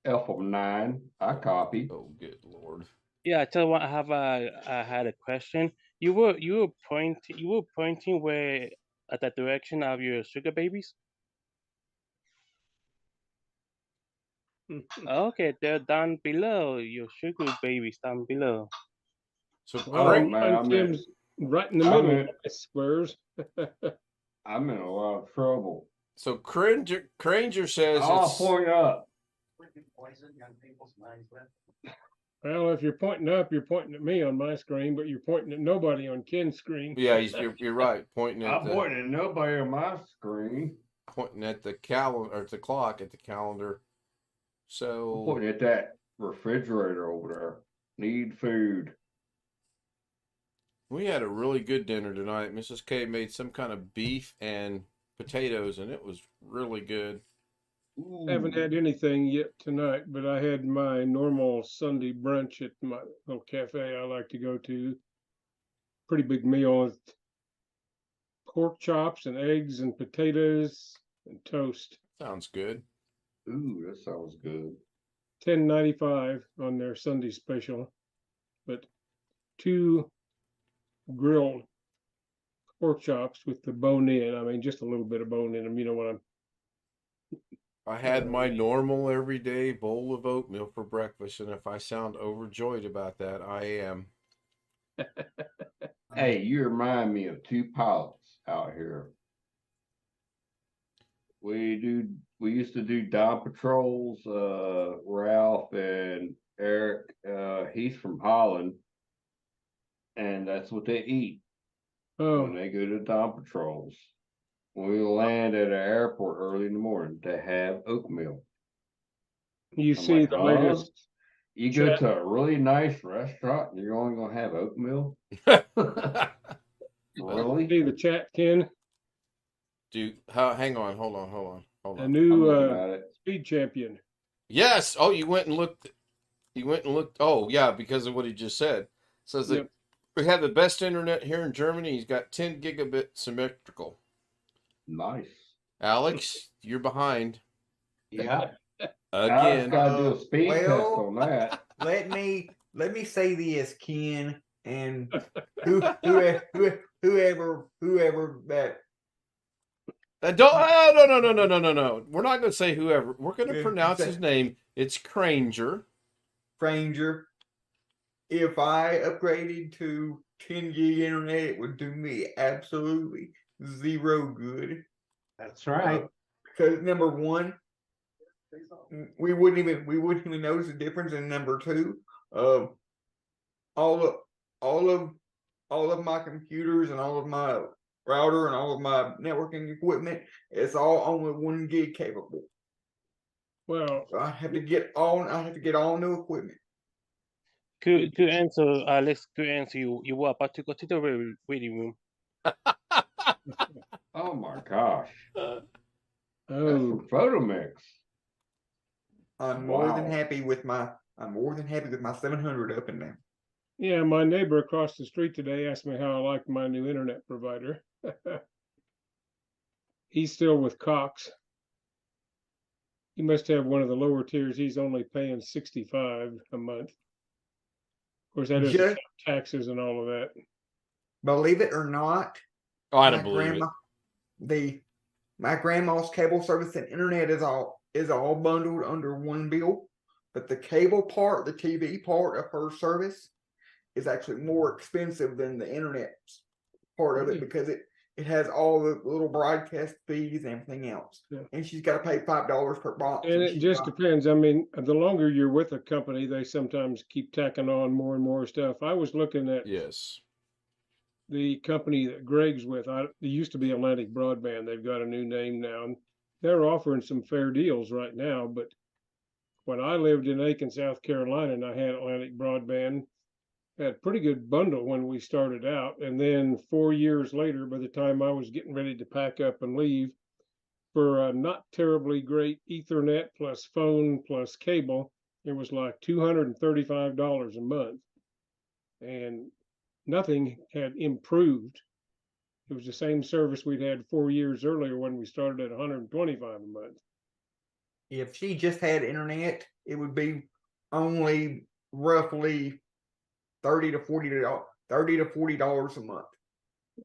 Alpha 9. I copy. Oh, good lord. Yeah, I tell you what. I had a question. You were pointing where at the direction of your sugar babies. Okay, they're down below. Your sugar babies down below. So Well, Oh, Cra- man, mine Tim's right in the I'm middle in- of my squares. I'm in a lot of trouble. so Granger says I'll it's point up. Well, if you're pointing up, you're pointing at me on my screen, but you're pointing at nobody on Ken's screen. yeah, you're right. Pointing at I'm pointing at nobody on my screen. the calendar or the clock at the calendar. I'm So pointing at that refrigerator over there. Need food. we had a really good dinner tonight. Mrs. K made some kind of beef and potatoes, and it was really good. Ooh. Haven't had anything yet tonight, but I had my normal Sunday brunch at my little cafe I like to go to. Pretty big meal with pork chops and eggs and potatoes and toast. Sounds good. Ooh, that sounds good. $10.95 on their Sunday special, but 2 grilled pork chops with the bone in. I mean, just a little bit of bone in them. You know what I'm. I had my normal everyday bowl of oatmeal for breakfast, and if I sound overjoyed about that, I am. Hey, you remind me of 2 pilots out here. We used to do dawn patrols, Ralph and Eric, he's from Holland, and that's what they eat when Oh, they go to dawn patrols. We land at an airport early in the morning to have oatmeal. you I'm see like, the huh? latest. You go Chat. to a really nice restaurant and you're only gonna have oatmeal? Really? See the chat, Ken. Dude, hang on, hold on. A I'm new looking at it. speed champion. Yes. Oh, you went and looked. Oh, yeah, because of what he just said. Says that Yep. we have the best internet here in Germany. He's got 10 gigabit symmetrical. Nice. Alex, you're behind Yeah. Alex again. gotta do a speed test well- on that. let me say this, Ken, and whoever that Don't. Oh, no. We're not going to say whoever. We're going to Yeah, pronounce say- his name. It's Granger. Granger, if I upgraded to 10 gig internet, it would do me absolutely zero good. That's right. Because number one, we wouldn't even notice the difference. And number two, all of my computers and all of my router and all of my networking equipment, it's all only 1 gig capable. Well, So I have to get all new equipment. Good answer, Alex. Good answer. You were about to go to the reading room. Oh my gosh. That's oh, from Photomix. I'm more than Wow. happy with my 700 up and down. yeah, my neighbor across the street today asked me how I liked my new internet provider. He's still with Cox. He must have one of the lower tiers. He's only paying $65 a month. Of course, that doesn't Just- count taxes and all of that. Believe it or not, Oh, I my don't believe it. my grandma's cable service and internet is all bundled under one bill, but the cable part, the TV part of her service is actually more expensive than the internet part of it because it has all the little broadcast fees and everything else. Yeah. And she's got to pay $5 per box. And it she's just got- depends. I mean, the longer you're with a company, they sometimes keep tacking on more and more stuff. I was looking at Yes. the company that Greg's with. It used to be Atlantic Broadband. They've got a new name now, and they're offering some fair deals right now. But when I lived in Aiken, South Carolina, and I had Atlantic Broadband, had a pretty good bundle when we started out. And then 4 years later, by the time I was getting ready to pack up and leave, for a not terribly great Ethernet plus phone plus cable, it was like $235 a month. And nothing had improved. It was the same service we'd had 4 years earlier when we started at 125 a month. If she just had internet, it would be only roughly $30 to $40 a month.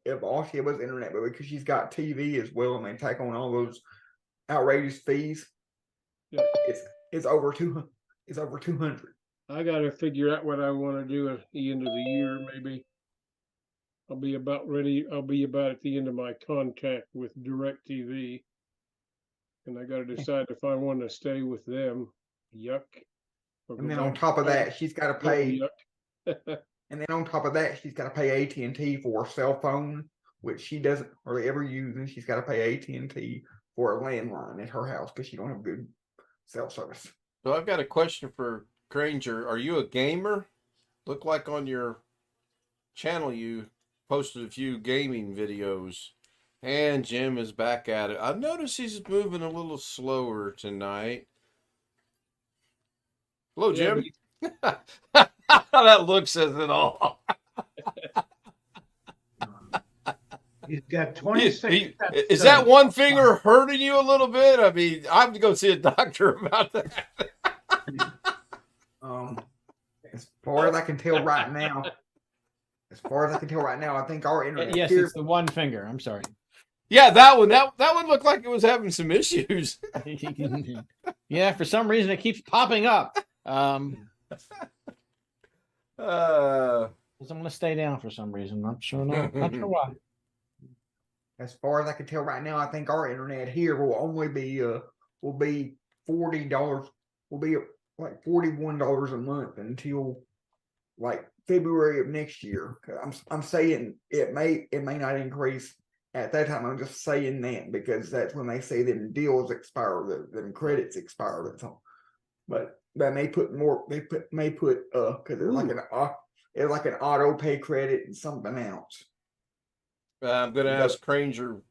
If all she had was internet, but because she's got TV as well, and they take on all those outrageous fees, Yeah. it's over 200. It's over 200. I got to figure out what I want to do at the end of the year. Maybe I'll be about ready. I'll be about at the end of my contract with DirecTV, and I got to decide if I want to stay with them. Yuck. Or And go then on back top of to that, she's got to double pay. yuck. And then on top of that, she's got to pay AT&T for a cell phone, which she doesn't hardly ever use, and she's got to pay AT&T for a landline at her house because she don't have good cell service. So I've got a question for Granger. Are you a gamer? Look like on your channel you posted a few gaming videos. And Jim is back at it. I've noticed he's moving a little slower tonight. Hello, Yeah, Jim. That look says it all. He's got 26. Is that one finger hurting you a little bit? I mean, I have to go see a doctor about that. As far as I can tell right now, I think our internet Yes, here, it's the one finger. I'm sorry. Yeah, that one. That one looked like it was having some issues. Yeah, for some reason it keeps popping up. I'm going to stay down for some reason. Not sure why. as far as I can tell right now, I think our internet here will only be $40, will be like $41 a month until like February of next year. I'm saying it may not increase at that time. I'm just saying that because that's when they say them deals expire, them credits expire. That's all. But they may put more. May put because it's like an auto pay credit and something else. I'm going to ask Granger.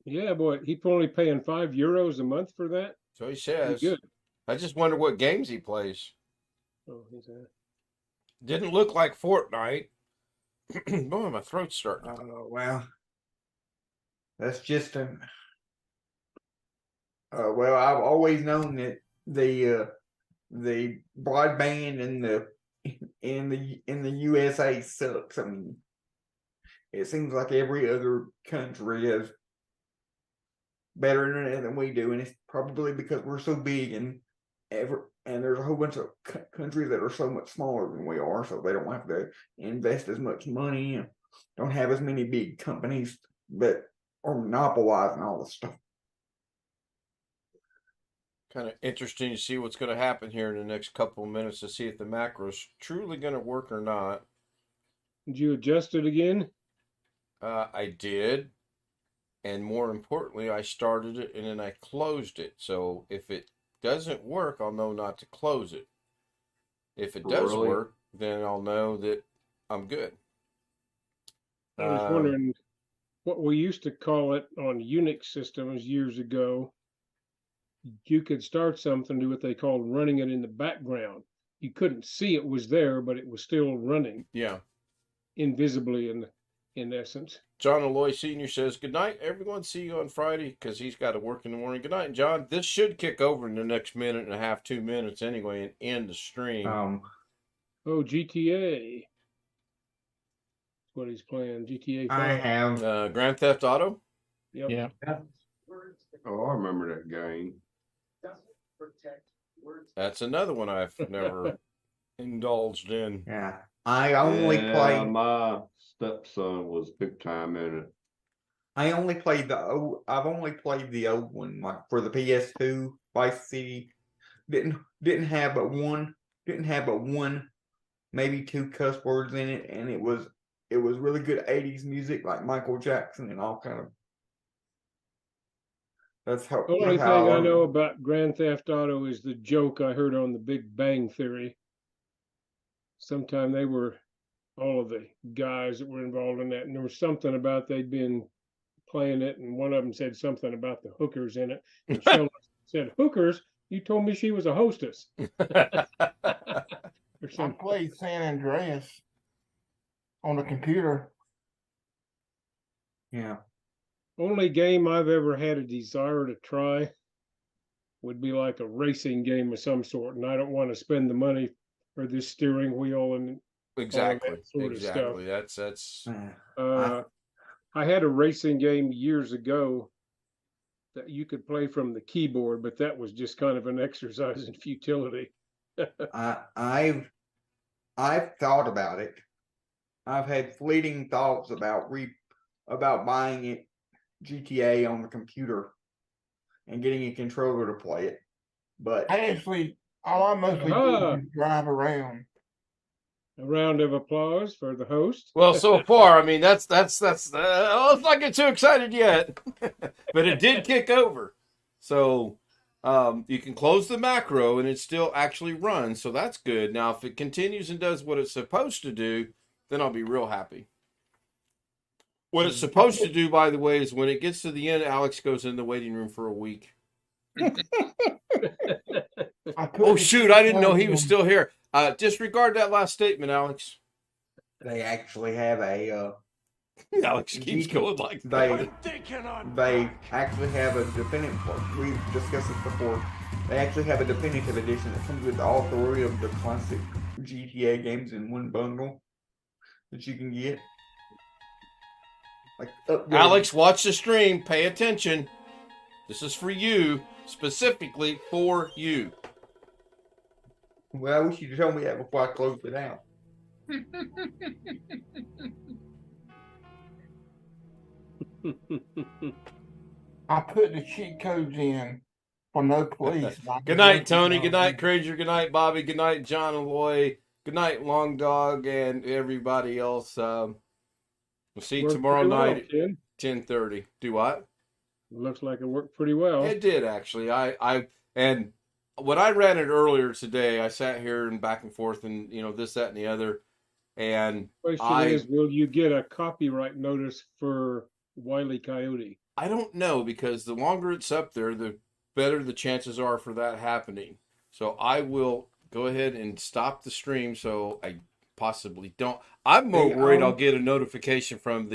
Yeah, boy, he's only paying €5 a month for that. So he says. Good. I just wonder what games he plays. Oh, he's Didn't look like Fortnite. Boy, my throat's starting. Well, that's just a. Well, I've always known that the broadband in the USA sucks. I mean, it seems like every other country has better internet than we do, and it's probably because we're so big and there's a whole bunch of countries that are so much smaller than we are, so they don't have to invest as much money and don't have as many big companies that are monopolizing all the stuff. Kind of interesting to see what's going to happen here in the next couple of minutes to see if the macro's truly going to work or not. Did you adjust it again? I did. And more importantly, I started it and then I closed it. So if it doesn't work, I'll know not to close it. If it does Really? work, then I'll know that I'm good. I was wondering what we used to call it on Unix systems years ago. You could start something, do what they called running it in the background. You couldn't see it was there, but it was still running Yeah. invisibly in essence. John Alloy Sr. says, good night, everyone. See you on Friday because he's got to work in the morning. Good night, John. This should kick over in the next minute and a half, 2 minutes anyway, and end the stream. Oh, GTA. That's what he's playing. GTA 5. I have Grand Theft Auto? Yep. Yeah. Oh, I remember that game. That's another one I've never indulged in. yeah. I only Yeah, played. my stepson was big time in it. I only played the old. I've only played the old one, like for the PS2. Vice City didn't have but one. Didn't have but one, maybe two cuss words in it, and it was really good '80s music, like Michael Jackson and all kind of. That's how. Only That's how thing I learned know it. about Grand Theft Auto is the joke I heard on the Big Bang Theory. Sometime they were all of the guys that were involved in that, and there was something about they'd been playing it, and one of them said something about the hookers in it, and Sheldon said, "Hookers? You told me she was a hostess." Or I something. played San Andreas on the computer. Yeah. Only game I've ever had a desire to try would be like a racing game of some sort, and I don't want to spend the money for this steering wheel and Exactly. sort of stuff. Exactly. That's I had a racing game years ago that you could play from the keyboard, but that was just kind of an exercise in futility. I've thought about it. I've had fleeting thoughts about buying it GTA on the computer and getting a controller to play it. But all I mostly do is drive around. A round of applause for the host. well, so far, I mean, that's let's not get too excited yet, but it did kick over. So you can close the macro and it still actually runs, so that's good. Now, if it continues and does what it's supposed to do, then I'll be real happy. What it's supposed to do, by the way, is when it gets to the end, Alex goes in the waiting room for a week. Oh, shoot, I didn't know he was still here. Disregard that last statement, Alex. they actually have a Alex keeps going like they actually have a definitive. We've discussed this before. They actually have a definitive edition that comes with all three of the classic GTA games in one bundle that you can get. Like Alex, watch the stream. Pay attention. This is for you, specifically for you. Well, I wish you'd told me that before I closed it out. I put the cheat codes in for no police. Good night, Tony. Good night, Crazier. Good night, Bobby. Good night, John and Loy. Good night, Long Dog, and everybody else. We'll see you tomorrow night at 10:30. Do what? Looks like it worked pretty well. It did, actually. And when I ran it earlier today, I sat here and back and forth and, this, that, and the other. And Question is, will you get a copyright notice for Wile E. Coyote? I don't know, because the longer it's up there, the better the chances are for that happening. So I will go ahead and stop the stream so I possibly don't. I'm more worried I'll get a notification from the